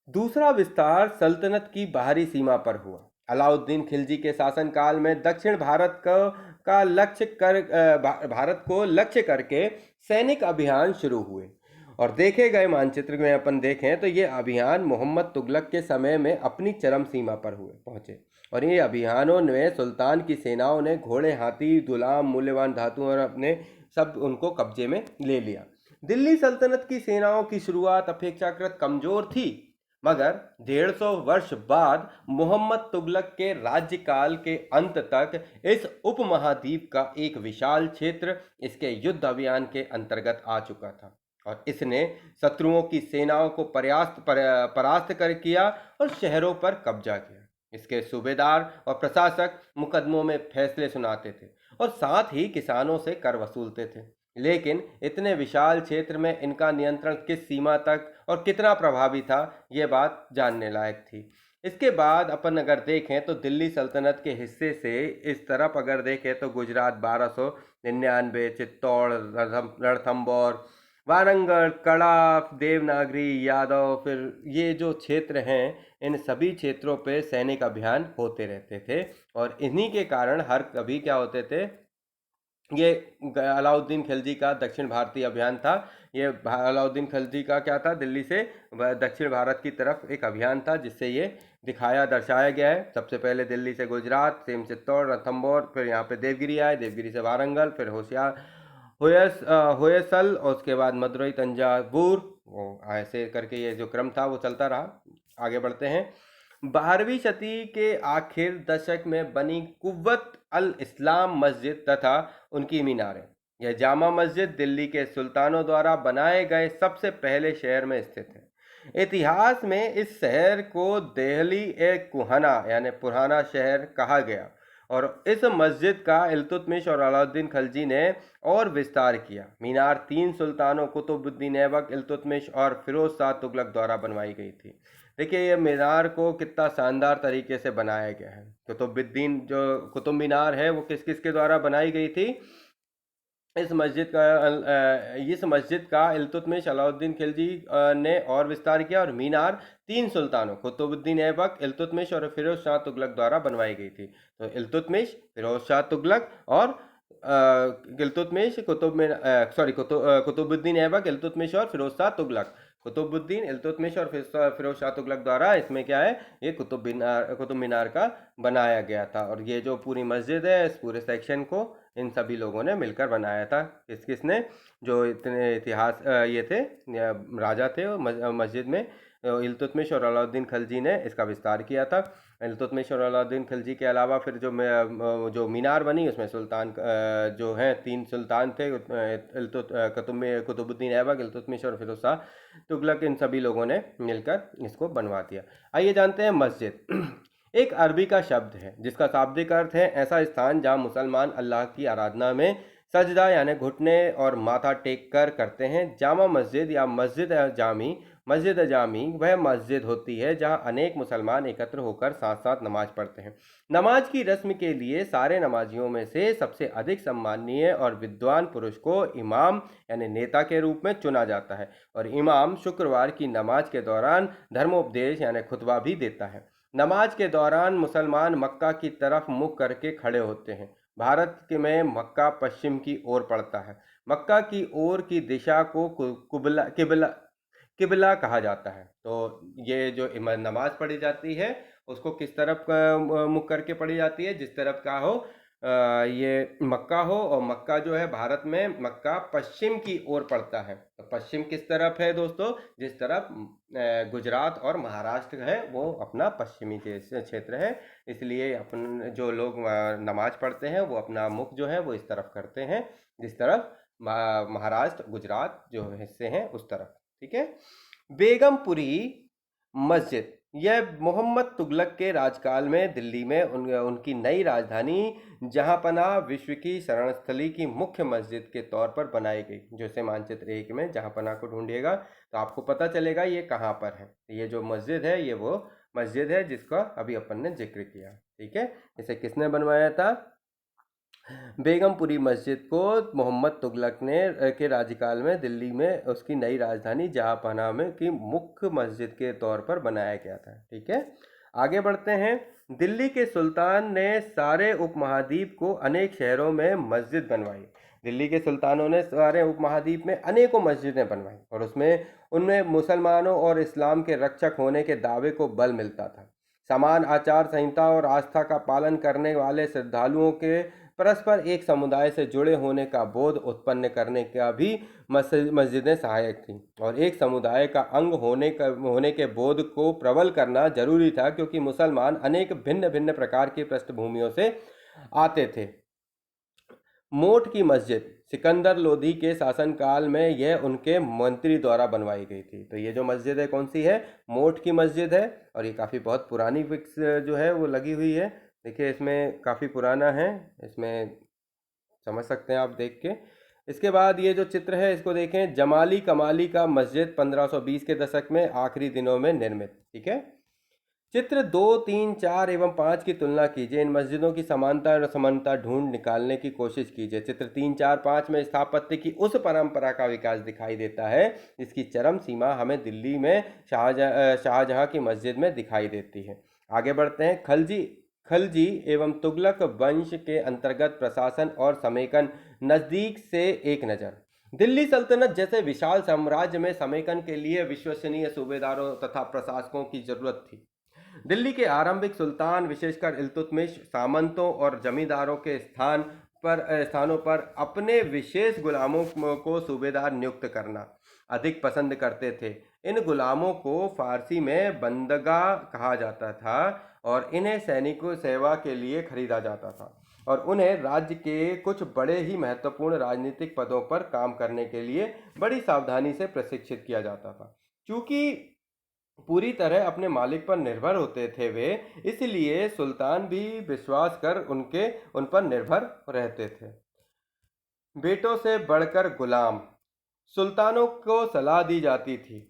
दूसरा विस्तार सल्तनत की बाहरी सीमा पर हुआ। अलाउद्दीन खिलजी के शासनकाल में दक्षिण भारत का लक्ष्य कर भारत को लक्ष्य करके सैनिक अभियान शुरू हुए और देखे गए मानचित्र में अपन देखें तो ये अभियान मोहम्मद तुगलक के समय में अपनी चरम सीमा पर हुए पहुंचे। और ये अभियानों में सुल्तान की सेनाओं ने घोड़े, हाथी, गुलाम, मूल्यवान धातु और अपने सब उनको कब्जे में ले लिया। दिल्ली सल्तनत की सेनाओं की शुरुआत अपेक्षाकृत कमजोर थी, मगर 150 वर्ष बाद मोहम्मद तुगलक के राज्यकाल के अंत तक इस उपमहाद्वीप का एक विशाल क्षेत्र इसके युद्ध अभियान के अंतर्गत आ चुका था और इसने शत्रुओं की सेनाओं को परास्त कर किया और शहरों पर कब्जा किया। इसके सूबेदार और प्रशासक मुकदमों में फैसले सुनाते थे और साथ ही किसानों से कर वसूलते थे, लेकिन इतने विशाल क्षेत्र में इनका नियंत्रण किस सीमा तक और कितना प्रभावी था, ये बात जानने लायक थी। इसके बाद अपन अगर देखें तो दिल्ली सल्तनत के हिस्से से इस तरफ अगर देखें तो गुजरात 1299, चित्तौड़, रणथंबोर, वारंगल, कड़ाप, देवनागरी, यादव, फिर ये जो क्षेत्र हैं, इन सभी क्षेत्रों पे सैनिक अभियान होते रहते थे और इन्हीं के कारण हर कभी क्या होते थे, ये अलाउद्दीन खिलजी का दक्षिण भारतीय अभियान था। ये अलाउद्दीन खिलजी का क्या था, दिल्ली से दक्षिण भारत की तरफ एक अभियान था जिससे ये दर्शाया गया है। सबसे पहले दिल्ली से गुजरात, सेम चित्तौड़, रणथंबोर, फिर यहाँ पे देवगिरी आए, देवगिरी से वारंगल, फिर होयसल और उसके बाद मदुरई, तंजावुर, ऐसे करके ये जो क्रम था वो चलता रहा। आगे बढ़ते हैं। 12वीं सदी के आखिर दशक में बनी कुव्वत अल इस्लाम मस्जिद तथा उनकी मीनारें। यह जामा मस्जिद दिल्ली के सुल्तानों द्वारा बनाए गए सबसे पहले शहर में स्थित है। इतिहास में इस शहर को देहली ए कुहाना यानी पुराना शहर कहा गया और इस मस्जिद का इल्तुतमिश और अलाउद्दीन खिलजी ने और विस्तार किया। मीनार 3 सुल्तानों कुतुबुद्दीन ऐबक, इल्तुतमिश और फिरोज शाह तुगलक द्वारा बनवाई गई थी। देखिए ये मीनार को कितना शानदार तरीके से बनाया गया है। कुतुबुद्दीन जो कुतुब मीनार है वो किस किस के द्वारा बनाई गई थी, इस मस्जिद का इल्तुतमिश, अलाउद्दीन खिलजी ने और विस्तार किया और मीनार 3 सुल्तानों कुतुबुद्दीन ऐबक, इल्तुतमिश और फिरोज शाह तुगलक द्वारा बनवाई गई थी। तो इल्तुतमिश, फिरोज शाह तुगलक और इल्तुतमिश, कुतुबुद्दीन ऐबक, इल्तुतमिश और फिरोज शाह तुगलक, कुतुबुद्दीन, इल्तुतमिश और फिरोज शाह तुगलक द्वारा इसमें क्या है, ये कुतुब मीनार का बनाया गया था। और ये जो पूरी मस्जिद है, इस पूरे सेक्शन को इन सभी लोगों ने मिलकर बनाया था। किसने, जो इतने इतिहास ये थे राजा थे मस्जिद में, इल्तुतमिश और अलाउद्दीन खिलजी ने इसका विस्तार किया था। इल्तुतमिश और अलाउद्दीन खिलजी के अलावा फिर जो मीनार बनी उसमें सुल्तान जो हैं 3 सुल्तान थे, कुतुबुद्दीन ऐबक, इल्तुतमिश और फिरोज शाह तुगलक, इन सभी लोगों ने मिलकर इसको बनवा दिया। आइए जानते हैं मस्जिद। एक अरबी का शब्द है जिसका शाब्दिक अर्थ है ऐसा स्थान जहाँ मुसलमान अल्लाह की आराधना में सजदा यानी घुटने और माथा टेक कर करते हैं। जामा मस्जिद या मस्जिद जामी वह मस्जिद होती है जहाँ अनेक मुसलमान एकत्र होकर साथ साथ नमाज पढ़ते हैं। नमाज की रस्म के लिए सारे नमाजियों में से सबसे अधिक सम्माननीय और विद्वान पुरुष को इमाम यानी नेता के रूप में चुना जाता है और इमाम शुक्रवार की नमाज के दौरान धर्मोपदेश यानी खुतबा भी देता है। नमाज के दौरान मुसलमान मक्का की तरफ मुख करके खड़े होते हैं। भारत में मक्का पश्चिम की ओर पड़ता है। मक्का की ओर की दिशा को कुबला किबला किबला कहा जाता है। तो ये जो नमाज पढ़ी जाती है उसको किस तरफ मुख करके पढ़ी जाती है, जिस तरफ का हो ये मक्का हो, और मक्का जो है भारत में मक्का पश्चिम की ओर पड़ता है। तो पश्चिम किस तरफ है दोस्तों, जिस तरफ गुजरात और महाराष्ट्र है वो अपना पश्चिमी क्षेत्र है। इसलिए अपन जो लोग नमाज पढ़ते हैं वो अपना मुख जो है वो इस तरफ करते हैं जिस तरफ महाराष्ट्र गुजरात जो हिस्से हैं उस तरफ। ठीक है। बेगमपुरी मस्जिद यह मोहम्मद तुगलक के राजकाल में दिल्ली में उनकी नई राजधानी जहांपनाह विश्व की शरणस्थली की मुख्य मस्जिद के तौर पर बनाई गई। जैसे मानचित्र 1 में जहांपनाह को ढूंढिएगा तो आपको पता चलेगा ये कहाँ पर है। ये जो मस्जिद है ये वो मस्जिद है जिसका अभी अपन ने जिक्र किया। ठीक है, इसे किसने बनवाया था? बेगमपुरी मस्जिद को मोहम्मद तुगलक ने के राज्यकाल में दिल्ली में उसकी नई राजधानी जहांपनाह में की मुख्य मस्जिद के तौर पर बनाया गया था। ठीक है, आगे बढ़ते हैं। दिल्ली के सुल्तान ने सारे उपमहाद्वीप को अनेक शहरों में मस्जिद बनवाई। दिल्ली के सुल्तानों ने सारे उपमहाद्वीप में अनेकों मस्जिदें बनवाई और उसमें उनमें मुसलमानों और इस्लाम के रक्षक होने के दावे को बल मिलता था। समान आचार संहिता और आस्था का पालन करने वाले श्रद्धालुओं के परस्पर एक समुदाय से जुड़े होने का बोध उत्पन्न करने का भी मस्जिदें सहायक थीं और एक समुदाय का अंग होने के बोध को प्रबल करना जरूरी था, क्योंकि मुसलमान अनेक भिन्न भिन्न प्रकार की पृष्ठभूमियों से आते थे। मोट की मस्जिद सिकंदर लोधी के शासनकाल में यह उनके मंत्री द्वारा बनवाई गई थी। तो ये जो मस्जिद है कौन सी है? मोट की मस्जिद है और ये काफ़ी बहुत पुरानी फिक्स जो है वो लगी हुई है। देखिए इसमें काफ़ी पुराना है, इसमें समझ सकते हैं आप देख के। इसके बाद ये जो चित्र है इसको देखें, जमाली कमाली का मस्जिद 1520 के दशक में आखिरी दिनों में निर्मित। ठीक है, चित्र 2, 3, 4 एवं 5 की तुलना कीजिए। इन मस्जिदों की समानता और असमानता ढूंढ निकालने की कोशिश कीजिए। चित्र 3, 4, 5 में स्थापत्य की उस परंपरा का विकास दिखाई देता है जिसकी चरम सीमा हमें दिल्ली में शाहजहां की मस्जिद में दिखाई देती है। आगे बढ़ते हैं। खलजी एवं तुगलक वंश के अंतर्गत प्रशासन और समेकन नज़दीक से एक नज़र। दिल्ली सल्तनत जैसे विशाल साम्राज्य में समेकन के लिए विश्वसनीय सूबेदारों तथा प्रशासकों की जरूरत थी। दिल्ली के आरंभिक सुल्तान विशेषकर इल्तुतमिश सामंतों और जमींदारों के स्थानों पर अपने विशेष गुलामों को सूबेदार नियुक्त करना अधिक पसंद करते थे। इन गुलामों को फारसी में बंदगा कहा जाता था और इन्हें सैनिकों सेवा के लिए खरीदा जाता था और उन्हें राज्य के कुछ बड़े ही महत्वपूर्ण राजनीतिक पदों पर काम करने के लिए बड़ी सावधानी से प्रशिक्षित किया जाता था। चूंकि पूरी तरह अपने मालिक पर निर्भर होते थे वे, इसलिए सुल्तान भी विश्वास कर उन पर निर्भर रहते थे। बेटों से बढ़कर गुलाम। सुल्तानों को सलाह दी जाती थी,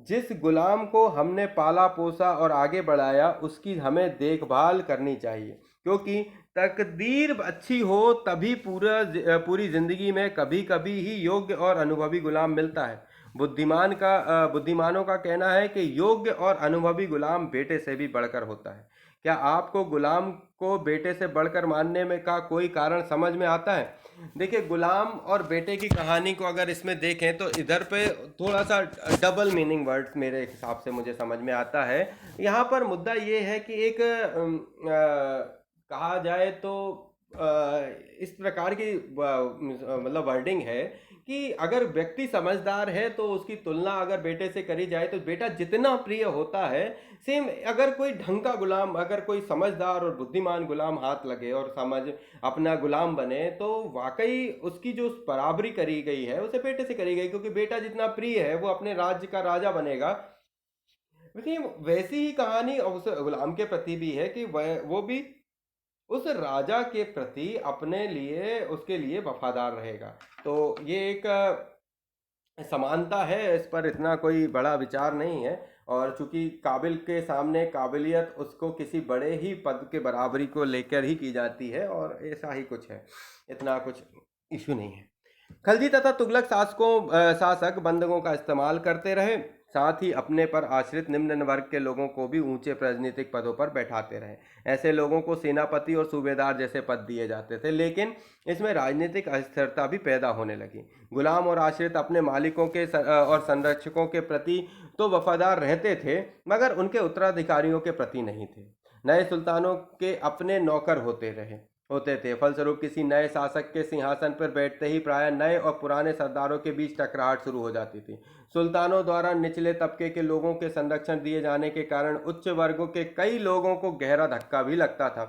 जिस गुलाम को हमने पाला पोसा और आगे बढ़ाया उसकी हमें देखभाल करनी चाहिए, क्योंकि तकदीर अच्छी हो तभी पूरी जिंदगी में कभी कभी ही योग्य और अनुभवी गुलाम मिलता है। बुद्धिमानों का कहना है कि योग्य और अनुभवी गुलाम बेटे से भी बढ़कर होता है। क्या आपको गुलाम को बेटे से बढ़कर मानने में का कोई कारण समझ में आता है? देखिए, गुलाम और बेटे की कहानी को अगर इसमें देखें तो इधर पे थोड़ा सा डबल मीनिंग वर्ड मेरे हिसाब से मुझे समझ में आता है। यहाँ पर मुद्दा ये है कि एक कहा जाए तो इस प्रकार की मतलब वर्डिंग है कि अगर व्यक्ति समझदार है तो उसकी तुलना अगर बेटे से करी जाए तो बेटा जितना प्रिय होता है, सेम अगर कोई ढंग का गुलाम, अगर कोई समझदार और बुद्धिमान गुलाम हाथ लगे और समझ अपना गुलाम बने तो वाकई उसकी जो बराबरी करी गई है उसे बेटे से करी गई, क्योंकि बेटा जितना प्रिय है वो अपने राज्य का राजा बनेगा। वैसी ही कहानी उस गुलाम के प्रति भी है कि वो भी उस राजा के प्रति अपने लिए उसके लिए वफादार रहेगा। तो ये एक समानता है, इस पर इतना कोई बड़ा विचार नहीं है। और चूंकि काबिल के सामने काबिलियत उसको किसी बड़े ही पद के बराबरी को लेकर ही की जाती है और ऐसा ही कुछ है, इतना कुछ इशू नहीं है। खलजी तथा तुगलक शासक बंधकों का इस्तेमाल करते रहे, साथ ही अपने पर आश्रित निम्न वर्ग के लोगों को भी ऊंचे राजनीतिक पदों पर बैठाते रहे। ऐसे लोगों को सेनापति और सूबेदार जैसे पद दिए जाते थे, लेकिन इसमें राजनीतिक अस्थिरता भी पैदा होने लगी। गुलाम और आश्रित अपने मालिकों के और संरक्षकों के प्रति तो वफादार रहते थे, मगर उनके उत्तराधिकारियों के प्रति नहीं थे। नए सुल्तानों के अपने नौकर होते थे। फलस्वरूप किसी नए शासक के सिंहासन पर बैठते ही प्रायः नए और पुराने सरदारों के बीच टकराहट शुरू हो जाती थी। सुल्तानों द्वारा निचले तबके के लोगों के संरक्षण दिए जाने के कारण उच्च वर्गों के कई लोगों को गहरा धक्का भी लगता था।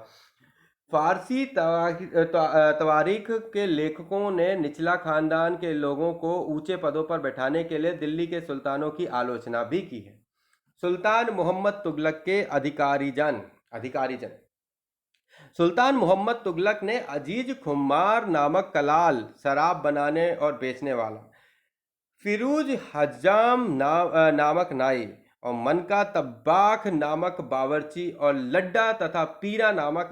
फारसी तवारीख के लेखकों ने निचला खानदान के लोगों को ऊंचे पदों पर बैठाने के लिए दिल्ली के सुल्तानों की आलोचना भी की है। सुल्तान मोहम्मद तुगलक के अधिकारी जन सुल्तान मोहम्मद तुगलक ने अजीज खुमार नामक कलाल, शराब बनाने और बेचने वाला, फिरूज हज्जाम नामक नाई, और मनका तब्बाख नामक बावर्ची, और लड्डा तथा पीरा नामक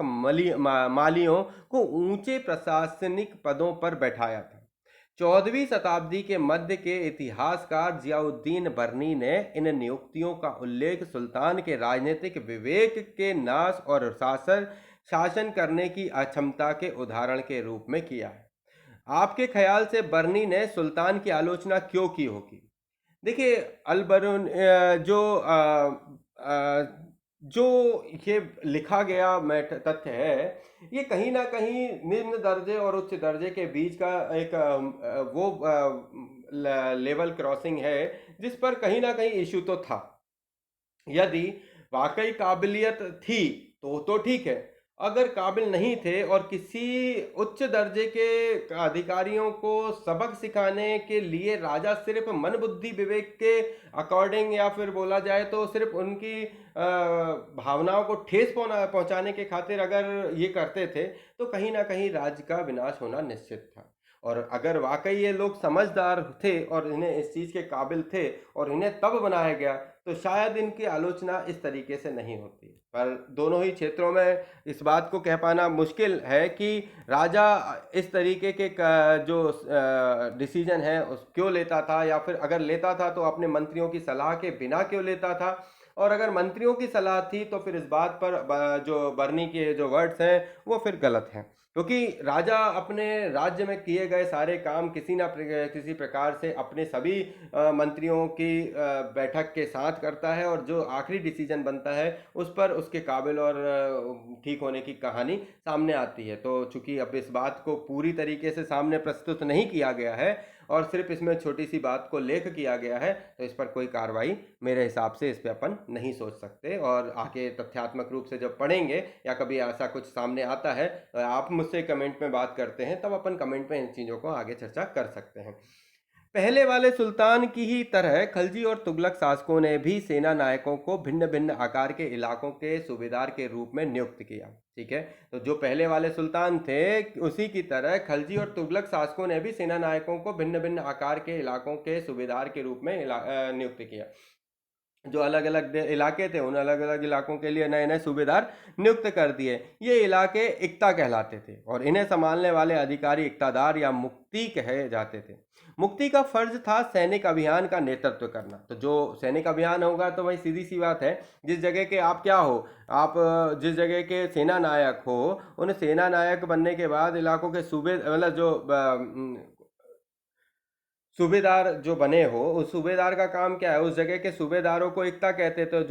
मालियों को ऊंचे प्रशासनिक पदों पर बैठाया था। 14वीं शताब्दी के मध्य के इतिहासकार जियाउद्दीन बर्नी ने इन नियुक्तियों का उल्लेख सुल्तान के राजनीतिक विवेक के नाश और शासन करने की अक्षमता के उदाहरण के रूप में किया है। आपके ख्याल से बर्नी ने सुल्तान की आलोचना क्यों की होगी? देखिए, अलबरून जो ये लिखा गया तथ्य है, ये कहीं ना कहीं निम्न दर्जे और उच्च दर्जे के बीच का एक लेवल क्रॉसिंग है, जिस पर कहीं ना कहीं इशू तो था। यदि वाकई काबिलियत थी तो ठीक है। अगर काबिल नहीं थे और किसी उच्च दर्जे के अधिकारियों को सबक सिखाने के लिए राजा सिर्फ मन बुद्धि विवेक के अकॉर्डिंग, या फिर बोला जाए तो सिर्फ उनकी भावनाओं को ठेस पहुंचाने के खातिर अगर ये करते थे, तो कहीं ना कहीं राज्य का विनाश होना निश्चित था। और अगर वाकई ये लोग समझदार थे और इन्हें इस चीज़ के काबिल थे और इन्हें तब बनाया गया, तो शायद इनकी आलोचना इस तरीके से नहीं होती। पर दोनों ही क्षेत्रों में इस बात को कह पाना मुश्किल है कि राजा इस तरीके के जो डिसीजन है उस क्यों लेता था, या फिर अगर लेता था तो अपने मंत्रियों की सलाह के बिना क्यों लेता था। और अगर मंत्रियों की सलाह थी तो फिर इस बात पर जो बर्नी के जो वर्ड्स हैं वो फिर गलत हैं, क्योंकि राजा अपने राज्य में किए गए सारे काम किसी प्रकार से अपने सभी मंत्रियों की बैठक के साथ करता है, और जो आखिरी डिसीजन बनता है उस पर उसके काबिल और ठीक होने की कहानी सामने आती है। तो चूंकि अब इस बात को पूरी तरीके से सामने प्रस्तुत नहीं किया गया है और सिर्फ इसमें छोटी सी बात को लेख किया गया है, तो इस पर कोई कार्रवाई मेरे हिसाब से इस पे अपन नहीं सोच सकते। और आगे तथ्यात्मक रूप से जब पढ़ेंगे या कभी ऐसा कुछ सामने आता है, आप मुझसे कमेंट में बात करते हैं, तब अपन कमेंट में इन चीज़ों को आगे चर्चा कर सकते हैं। पहले वाले सुल्तान की ही तरह खलजी और तुगलक शासकों ने भी सेना नायकों को भिन्न भिन्न आकार के इलाकों के सूबेदार के रूप में नियुक्त किया। ठीक है, तो जो पहले वाले सुल्तान थे उसी की तरह खलजी और तुगलक शासकों ने भी सेना नायकों को भिन्न भिन्न आकार के इलाकों के सूबेदार के रूप में नियुक्त किया। जो अलग अलग इलाके थे उन अलग अलग इलाकों के लिए नए नए सूबेदार नियुक्त कर दिए। ये इलाके इक्ता कहलाते थे और इन्हें संभालने वाले अधिकारी इक्तादार या मुक्ति कहे जाते थे। मुक्ति का फर्ज था सैनिक अभियान का नेतृत्व करना। तो जो सैनिक अभियान होगा, तो भाई सीधी सी बात है, जिस जगह के आप क्या हो, आप जिस जगह के सेना नायक हो, उन सेना नायक बनने के बाद इलाकों के सूबे मतलब जो सूबेदार जो बने हो, उस सूबेदार का काम क्या है? उस जगह के सूबेदारों को इक्ता कहते थे।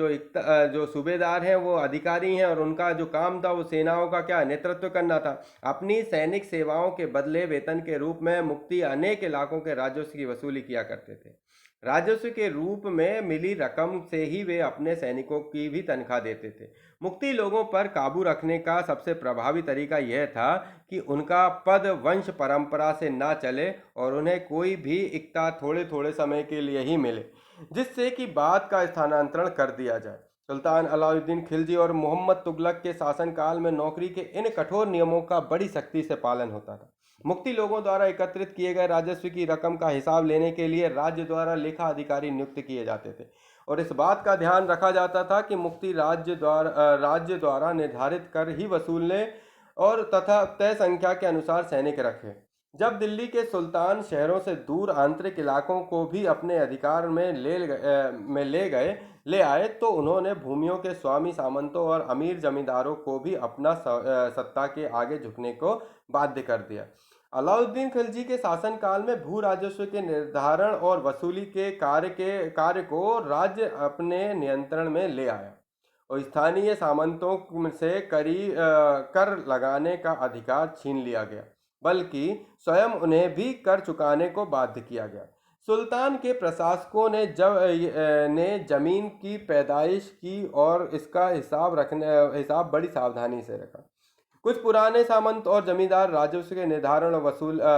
जो सूबेदार हैं वो अधिकारी हैं और उनका जो काम था वो सेनाओं का क्या नेतृत्व करना था। अपनी सैनिक सेवाओं के बदले वेतन के रूप में मुक्ति अनेक इलाकों के राजस्व की वसूली किया करते थे। राजस्व के रूप में मिली रकम से ही वे अपने सैनिकों की भी तनख्वाह देते थे। मुक्ति लोगों पर काबू रखने का सबसे प्रभावी तरीका यह था कि उनका पद वंश परंपरा से ना चले और उन्हें कोई भी इक्ता थोड़े थोड़े समय के लिए ही मिले, जिससे कि बात का स्थानांतरण कर दिया जाए। सुल्तान अलाउद्दीन खिलजी और मोहम्मद तुगलक के शासनकाल में नौकरी के इन कठोर नियमों का बड़ी सख्ती से पालन होता था। मुक्ति लोगों द्वारा एकत्रित किए गए राजस्व की रकम का हिसाब लेने के लिए राज्य द्वारा लेखा अधिकारी नियुक्त किए जाते थे और इस बात का ध्यान रखा जाता था कि मुक्ति राज्य द्वारा निर्धारित कर ही वसूलने और तथा तय संख्या के अनुसार सैनिक रखे। जब दिल्ली के सुल्तान शहरों से दूर आंतरिक इलाकों को भी अपने अधिकार में ले आए, तो उन्होंने भूमियों के स्वामी सामंतों और अमीर जमींदारों को भी अपना सत्ता के आगे झुकने को बाध्य कर दिया। अलाउद्दीन खिलजी के शासनकाल में भू राजस्व के निर्धारण और वसूली के कार्य को राज्य अपने नियंत्रण में ले आया और स्थानीय सामंतों से कर लगाने का अधिकार छीन लिया गया, बल्कि स्वयं उन्हें भी कर चुकाने को बाध्य किया गया। सुल्तान के प्रशासकों ने जमीन की पैदाइश की और इसका हिसाब बड़ी सावधानी से रखा। कुछ पुराने सामंत और जमींदार राजस्व के निर्धारण और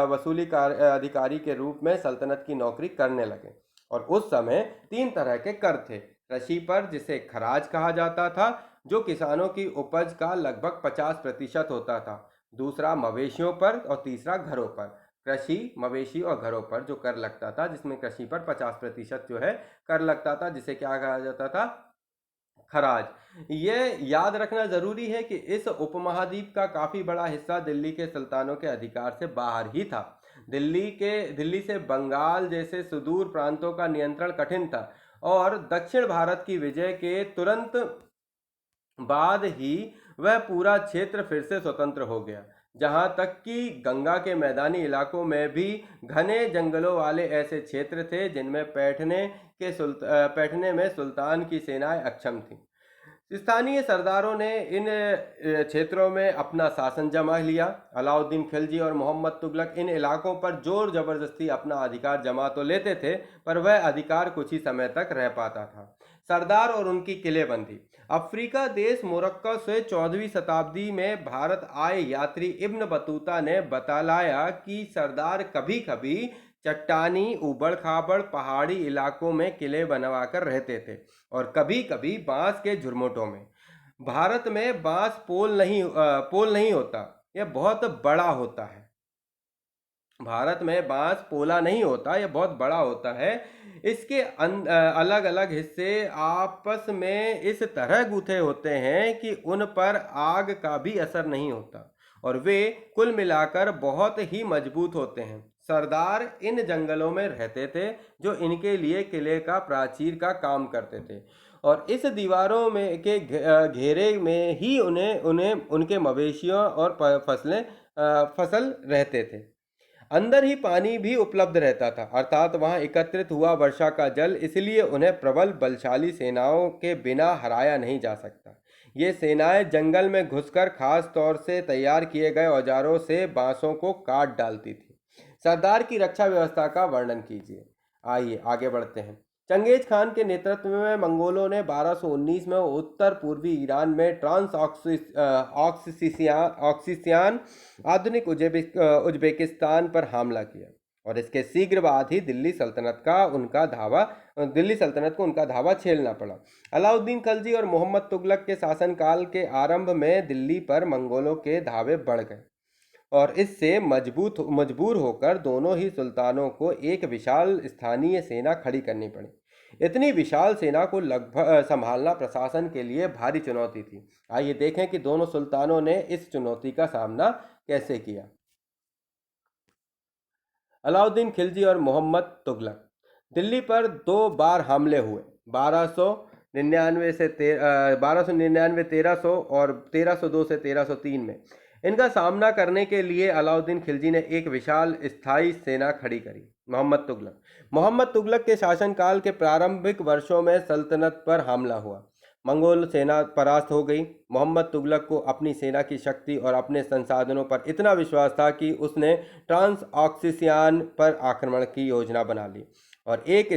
वसूली अधिकारी के रूप में सल्तनत की नौकरी करने लगे और उस समय 3 तरह के कर थे। कृषि पर, जिसे खराज कहा जाता था, जो किसानों की उपज का लगभग 50% होता था। दूसरा मवेशियों पर और तीसरा घरों पर। कृषि, मवेशी और घरों पर जो कर लगता था, जिसमें कृषि पर 50% जो है कर लगता था, जिसे क्या कहा जाता था, खराज। ये याद रखना जरूरी है कि इस उपमहाद्वीप का काफी बड़ा हिस्सा दिल्ली के सुल्तानों के अधिकार से बाहर ही था। दिल्ली से बंगाल जैसे सुदूर प्रांतों का नियंत्रण कठिन था, और दक्षिण भारत की विजय के तुरंत बाद ही वह पूरा क्षेत्र फिर से स्वतंत्र हो गया। जहां तक कि गंगा के मैदानी इलाकों में भी घने जंगलों वाले ऐसे क्षेत्र थे जिनमें बैठने में सुल्तान की सेनाएं अक्षम थीं। स्थानीय सरदारों ने इन क्षेत्रों में अपना शासन जमा लिया। अलाउद्दीन खिलजी और मोहम्मद तुगलक इन इलाकों पर जोर जबरदस्ती अपना अधिकार जमा तो लेते थे, पर वह अधिकार कुछ ही समय तक रह पाता था। सरदार और उनकी किलेबंदी। अफ्रीका देश मोरक्को से 14वीं शताब्दी में भारत आए यात्री इब्न बतूता ने बतलाया कि सरदार कभी कभी चट्टानी उबड़ खाबड़ पहाड़ी इलाकों में किले बनवाकर रहते थे, और कभी कभी बांस के झुरमुटों में। भारत में बांस पोल नहीं होता, यह बहुत बड़ा होता है। भारत में बांस पोला नहीं होता, यह बहुत बड़ा होता है। इसके अलग अलग हिस्से आपस में इस तरह गूंथे होते हैं कि उन पर आग का भी असर नहीं होता, और वे कुल मिलाकर बहुत ही मजबूत होते हैं। सरदार इन जंगलों में रहते थे, जो इनके लिए किले का प्राचीर का काम करते थे, और इस दीवारों में के घेरे में ही उन्हें उन्हें उनके मवेशियों और फसल रहते थे। अंदर ही पानी भी उपलब्ध रहता था, अर्थात वहां एकत्रित हुआ वर्षा का जल, इसलिए उन्हें प्रबल बलशाली सेनाओं के बिना हराया नहीं जा सकता। ये सेनाएं जंगल में घुसकर खास तौर से तैयार किए गए औजारों से बांसों को काट डालती थी। सरदार की रक्षा व्यवस्था का वर्णन कीजिए। आइए आगे बढ़ते हैं। चंगेज खान के नेतृत्व में मंगोलों ने 1219 में उत्तर पूर्वी ईरान में ट्रांस ऑक्सीसियान आधुनिक उज्बेकिस्तान पर हमला किया, और इसके शीघ्र बाद ही दिल्ली सल्तनत को उनका धावा झेलना पड़ा। अलाउद्दीन खिलजी और मोहम्मद तुगलक के शासनकाल के आरंभ में दिल्ली पर मंगोलों के धावे बढ़ गए, और इससे मजबूर होकर दोनों ही सुल्तानों को एक विशाल स्थानीय सेना खड़ी करनी पड़ी। इतनी विशाल सेना को लगभग संभालना प्रशासन के लिए भारी चुनौती थी। आइए देखें कि दोनों सुल्तानों ने इस चुनौती का सामना कैसे किया। अलाउद्दीन खिलजी और मोहम्मद तुगलक। दिल्ली पर 2 बार हमले हुए, 1299 से 1300 और 1302 से 1303 में। इनका सामना करने के लिए अलाउद्दीन खिलजी ने एक विशाल स्थायी सेना खड़ी करी। मोहम्मद तुगलक के शासनकाल के प्रारंभिक वर्षों में सल्तनत पर हमला हुआ। मंगोल सेना परास्त हो गई। मोहम्मद तुगलक को अपनी सेना की शक्ति और अपने संसाधनों पर इतना विश्वास था कि उसने ट्रांस ऑक्सीसियान पर आक्रमण की योजना बना ली, और एक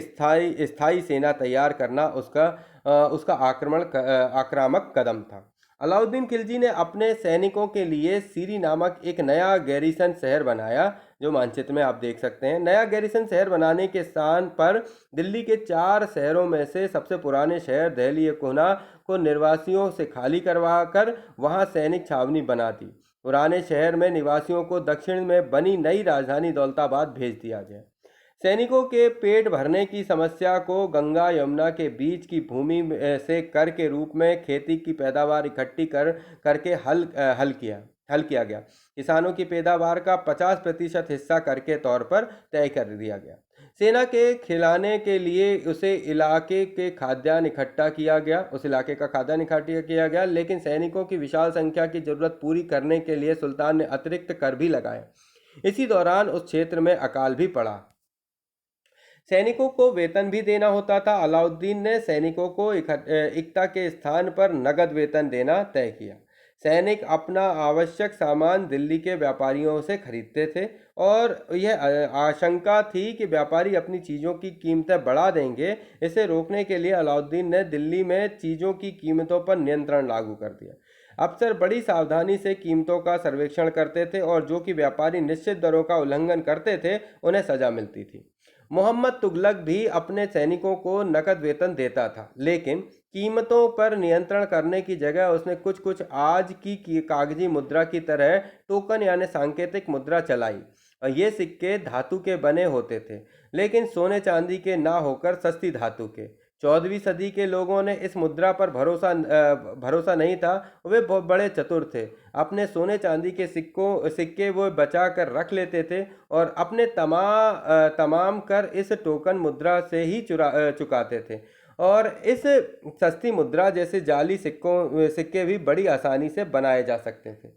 स्थायी सेना तैयार करना उसका आक्रामक कदम था। अलाउद्दीन खिलजी ने अपने सैनिकों के लिए सीरी नामक एक नया गैरिसन शहर बनाया, जो मानचित्र में आप देख सकते हैं। नया गैरिसन शहर बनाने के स्थान पर दिल्ली के 4 शहरों में से सबसे पुराने शहर दहली कोहना को निर्वासियों से खाली करवाकर वहां सैनिक छावनी बना दी। पुराने शहर में निवासियों को दक्षिण में बनी नई राजधानी दौलताबाद भेज दिया गया। सैनिकों के पेट भरने की समस्या को गंगा यमुना के बीच की भूमि से कर के रूप में खेती की पैदावार इकट्ठी करके हल किया गया। किसानों की पैदावार का 50% हिस्सा कर के तौर पर तय कर दिया गया। सेना के खिलाने के लिए उस इलाके का खाद्यान्न इकट्ठा किया गया, लेकिन सैनिकों की विशाल संख्या की जरूरत पूरी करने के लिए सुल्तान ने अतिरिक्त कर भी लगाए। इसी दौरान उस क्षेत्र में अकाल भी पड़ा। सैनिकों को वेतन भी देना होता था। अलाउद्दीन ने सैनिकों को एकता के स्थान पर नगद वेतन देना तय किया। सैनिक अपना आवश्यक सामान दिल्ली के व्यापारियों से खरीदते थे, और यह आशंका थी कि व्यापारी अपनी चीज़ों की कीमतें बढ़ा देंगे। इसे रोकने के लिए अलाउद्दीन ने दिल्ली में चीज़ों की कीमतों पर नियंत्रण लागू कर दिया। अफसर बड़ी सावधानी से कीमतों का सर्वेक्षण करते थे, और जो कि व्यापारी निश्चित दरों का उल्लंघन करते थे उन्हें सजा मिलती थी। मोहम्मद तुगलक भी अपने सैनिकों को नकद वेतन देता था, लेकिन कीमतों पर नियंत्रण करने की जगह उसने कुछ कुछ आज की कागजी मुद्रा की तरह टोकन यानी सांकेतिक मुद्रा चलाई। और ये सिक्के धातु के बने होते थे, लेकिन सोने चांदी के ना होकर सस्ती धातु के। 14वीं सदी के लोगों ने इस मुद्रा पर भरोसा नहीं था। वे बहुत बड़े चतुर थे। अपने सोने चांदी के सिक्के वो बचा कर रख लेते थे और अपने तमाम कर इस टोकन मुद्रा से ही चुकाते थे। और इस सस्ती मुद्रा जैसे जाली सिक्के भी बड़ी आसानी से बनाए जा सकते थे।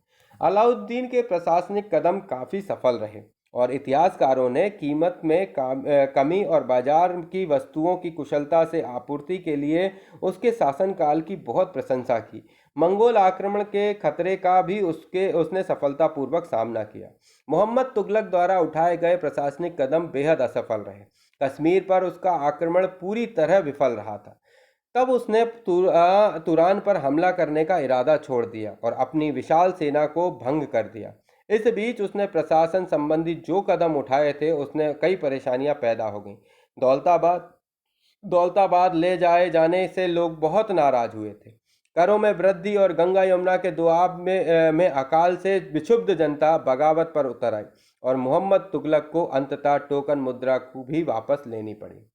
अलाउद्दीन के प्रशासनिक कदम काफ़ी सफल रहे और इतिहासकारों ने कीमत में कमी और बाजार की वस्तुओं की कुशलता से आपूर्ति के लिए उसके शासनकाल की बहुत प्रशंसा की। मंगोल आक्रमण के खतरे का भी उसने सफलतापूर्वक सामना किया। मोहम्मद तुगलक द्वारा उठाए गए प्रशासनिक कदम बेहद असफल रहे। कश्मीर पर उसका आक्रमण पूरी तरह विफल रहा था। तब उसने तुरान पर हमला करने का इरादा छोड़ दिया और अपनी विशाल सेना को भंग कर दिया। इस बीच उसने प्रशासन संबंधी जो कदम उठाए थे उसने कई परेशानियां पैदा हो गईं। दौलताबाद दौलताबाद ले जाए जाने से लोग बहुत नाराज हुए थे। करों में वृद्धि और गंगा यमुना के दुआब में अकाल से विक्षुब्ध जनता बगावत पर उतर आई और मोहम्मद तुगलक को अंततः टोकन मुद्रा को भी वापस लेनी पड़ी।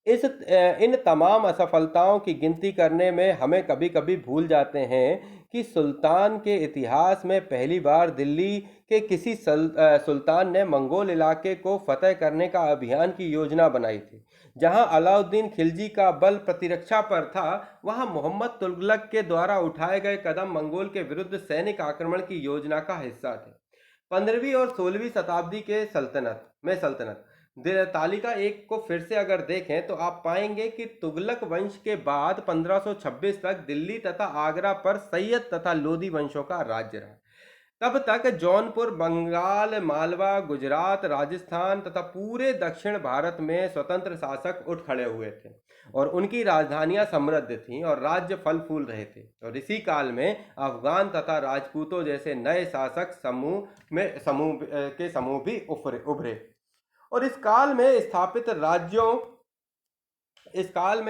इन तमाम असफलताओं की गिनती करने में हमें कभी कभी भूल जाते हैं कि सुल्तान के इतिहास में पहली बार दिल्ली के किसी सुल्तान ने मंगोल इलाके को फतह करने का अभियान की योजना बनाई थी। जहां अलाउद्दीन खिलजी का बल प्रतिरक्षा पर था, वहां मोहम्मद तुगलक के द्वारा उठाए गए कदम मंगोल के विरुद्ध सैनिक आक्रमण की योजना का हिस्सा थे। 15वीं और 16वीं शताब्दी के सल्तनत तालिका एक को फिर से अगर देखें तो आप पाएंगे कि तुगलक वंश के बाद 1526 तक दिल्ली तथा आगरा पर सैयद तथा लोधी वंशों का राज्य रहा। तब तक जौनपुर, बंगाल, मालवा, गुजरात, राजस्थान तथा पूरे दक्षिण भारत में स्वतंत्र शासक उठ खड़े हुए थे और उनकी राजधानियां समृद्ध थीं और राज्य फल फूल रहे थे। और इसी काल में अफगान तथा राजपूतों जैसे नए शासक समूह भी उभरे और इस काल में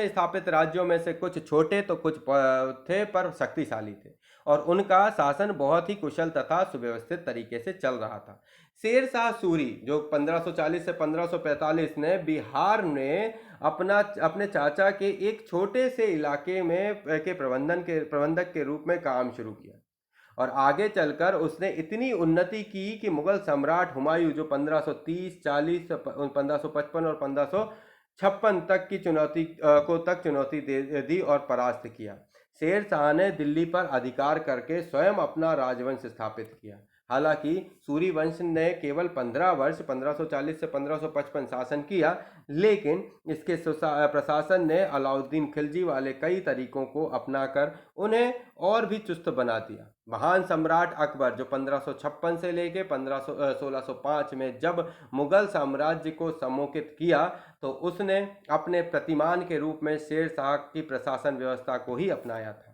स्थापित राज्यों में से कुछ छोटे तो कुछ थे पर शक्तिशाली थे और उनका शासन बहुत ही कुशल तथा सुव्यवस्थित तरीके से चल रहा था। शेर शाह सूरी जो 1540 से 1545 ने बिहार में अपने चाचा के एक छोटे से इलाके में के प्रबंधक के रूप में काम शुरू किया और आगे चलकर उसने इतनी उन्नति की कि मुगल सम्राट हुमायूं जो 1530, 40, 1555 और 1556 तक चुनौती दी और परास्त किया। शेर शाह ने दिल्ली पर अधिकार करके स्वयं अपना राजवंश स्थापित किया। हालांकि सूरी वंश ने केवल 15 वर्ष 1540 से 1555 शासन किया, लेकिन इसके प्रशासन ने अलाउद्दीन खिलजी वाले कई तरीकों को अपनाकर उन्हें और भी चुस्त बना दिया। महान सम्राट अकबर जो 1556 से लेकर 1605 में जब मुगल साम्राज्य को सम्मुखित किया तो उसने अपने प्रतिमान के रूप में शेर शाह की प्रशासन व्यवस्था को ही अपनाया था।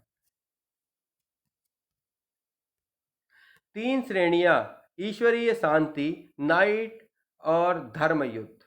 3 श्रेणियां: ईश्वरीय शांति, नाइट और धर्म युद्ध।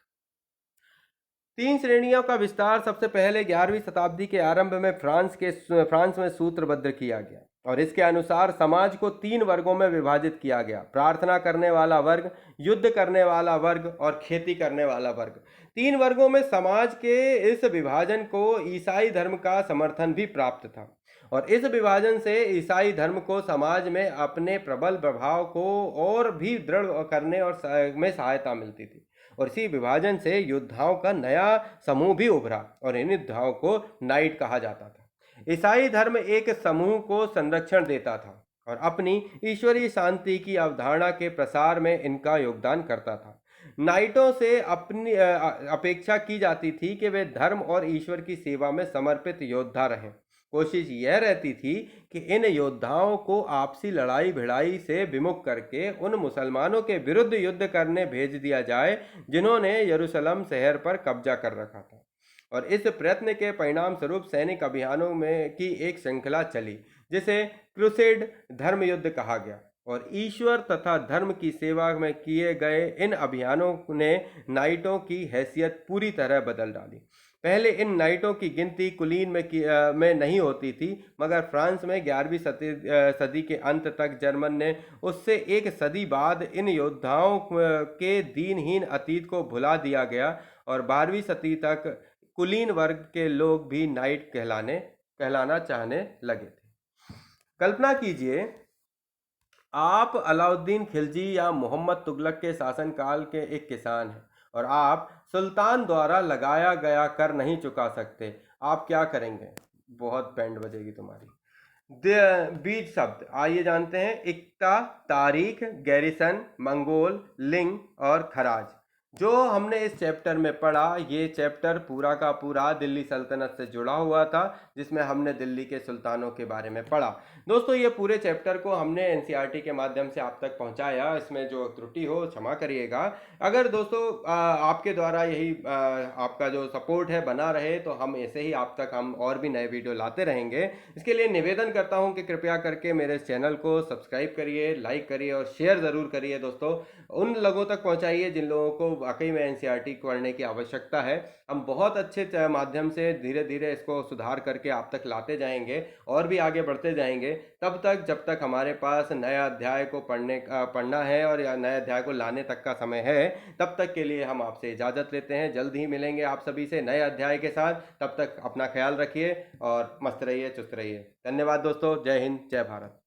3 श्रेणियों का विस्तार सबसे पहले 11वीं शताब्दी के आरंभ में फ्रांस में सूत्रबद्ध किया गया और इसके अनुसार समाज को 3 वर्गों में विभाजित किया गया: प्रार्थना करने वाला वर्ग, युद्ध करने वाला वर्ग और खेती करने वाला वर्ग। 3 वर्गों में समाज के इस विभाजन को ईसाई धर्म का समर्थन भी प्राप्त था और इस विभाजन से ईसाई धर्म को समाज में अपने प्रबल प्रभाव को और भी दृढ़ करने और में सहायता मिलती थी। और इसी विभाजन से योद्धाओं का नया समूह भी उभरा और इन योद्धाओं को नाइट कहा जाता था। ईसाई धर्म एक समूह को संरक्षण देता था और अपनी ईश्वरीय शांति की अवधारणा के प्रसार में इनका योगदान करता था। नाइटों से अपनी अपेक्षा की जाती थी कि वे धर्म और ईश्वर की सेवा में समर्पित योद्धा रहें। कोशिश यह रहती थी कि इन योद्धाओं को आपसी लड़ाई भिड़ाई से विमुख करके उन मुसलमानों के विरुद्ध युद्ध करने भेज दिया जाए जिन्होंने यरूशलेम शहर पर कब्जा कर रखा था। और इस प्रयत्न के परिणाम स्वरूप सैनिक अभियानों में की एक श्रृंखला चली जिसे क्रूसेड धर्म युद्ध कहा गया। और ईश्वर तथा धर्म की सेवा में किए गए इन अभियानों ने नाइटों की हैसियत पूरी तरह बदल डाली। पहले इन नाइटों की गिनती कुलीन में नहीं होती थी, मगर फ्रांस में 11वीं सदी के अंत तक जर्मन ने उससे एक सदी बाद इन योद्धाओं के दीनहीन अतीत को भुला दिया गया और 12वीं सदी तक कुलीन वर्ग के लोग भी नाइट कहलाना चाहने लगे थे। कल्पना कीजिए, आप अलाउद्दीन खिलजी या मोहम्मद तुगलक के शासनकाल के एक किसान हैं और आप सुल्तान द्वारा लगाया गया कर नहीं चुका सकते। आप क्या करेंगे? बहुत बैंड बजेगी तुम्हारी। बीज शब्द आइए जानते हैं। इक्ता, तारीख, गैरिसन, मंगोल, लिंग और खराज। जो हमने इस चैप्टर में पढ़ा, ये चैप्टर पूरा का पूरा दिल्ली सल्तनत से जुड़ा हुआ था, जिसमें हमने दिल्ली के सुल्तानों के बारे में पढ़ा। दोस्तों, ये पूरे चैप्टर को हमने एनसीईआरटी के माध्यम से आप तक पहुंचाया। इसमें जो त्रुटि हो क्षमा करिएगा। अगर दोस्तों आपके द्वारा यही आपका जो सपोर्ट है बना रहे, तो हम ऐसे ही आप तक हम और भी नए वीडियो लाते रहेंगे। इसके लिए निवेदन करता हूं कि कृपया करके मेरे चैनल को सब्सक्राइब करिए, लाइक करिए और शेयर ज़रूर करिए। दोस्तों, उन लोगों तक पहुंचाइए जिन लोगों को वाकई में एनसीईआरटी पढ़ने की आवश्यकता है। हम बहुत अच्छे माध्यम से धीरे धीरे इसको सुधार करके आप तक लाते जाएंगे और भी आगे बढ़ते जाएंगे। तब तक, जब तक हमारे पास नया अध्याय को पढ़ना है और या नए अध्याय को लाने तक का समय है, तब तक के लिए हम आपसे इजाज़त लेते हैं। जल्द ही मिलेंगे आप सभी से नए अध्याय के साथ। तब तक अपना ख्याल रखिए और मस्त रहिए, चुस्त रहिए। धन्यवाद दोस्तों। जय हिंद, जय भारत।